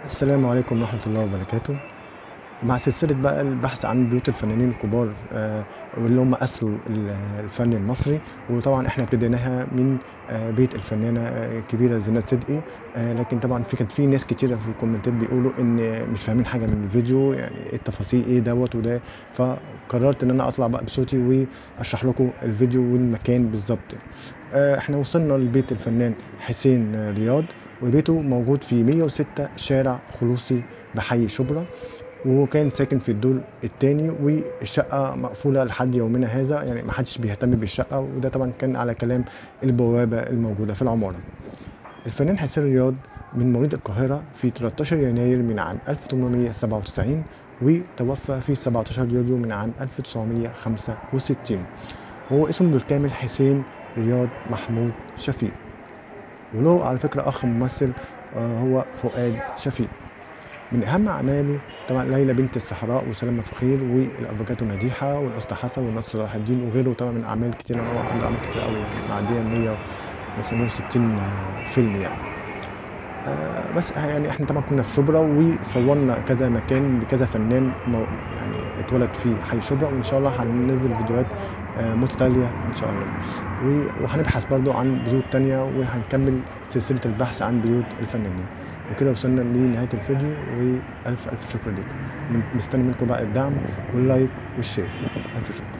السلام عليكم ورحمة الله وبركاته. مع سلسلة بقى البحث عن بيوت الفنانين الكبار واللي هم أسروا الفن المصري، وطبعًا إحنا ابتديناها من بيت الفنانة الكبيرة زينات صدقي. لكن طبعًا كانت في ناس كتيرة في الكومنتات بيقولوا إن مش فاهمين حاجة من الفيديو، يعني إيه التفاصيل إيه دوّة وده، فقررت إن أنا أطلع بقى بصوتي وأشرح لكم الفيديو والمكان بالضبط. إحنا وصلنا لبيت الفنان حسين رياض، وبيته موجود في 106 شارع خلوصي بحي شبرا، وكان ساكن في الدور التاني، والشقة مقفولة لحد يومنا هذا، يعني ما حدش بيهتم بالشقة، وده طبعًا كان على كلام البوابة الموجودة في العمارة. الفنان حسين رياض من مواليد القاهرة في 13 يناير من عام 1897، وتوفى في 17 يوليو من عام 1965. وهو اسمه بالكامل حسين رياض محمود شفيق، وله على فكرة أخ ممثل هو فؤاد شفيق. من أهم أعماله طبعًا ليلى بنت الصحراء وسلامة فخير والأفوكاتو مديحة والأسطى حسن والناصر صلاح الدين وغيره طبعًا من أعمال كتيرة، هو عنده أعمال كتيرة أوي يعني معدية ال100 مثلًا 160 فيلم يعني. بس يعني إحنا طبعًا كنا في شبرا وصوّرنا كذا مكان لكذا فنان يعني اتولد في حي شبرا، وإن شاء الله هننزّل فيديوهات متتالية إن شاء الله. وهنبحث برضه عن بيوت تانية، وهنكمّل سلسلة البحث عن بيوت الفنانين. وكده وصلنا لنهاية الفيديو، وألف شكر ليكم. مستني منكم بقى الدعم واللايك والشير. ألف شكر.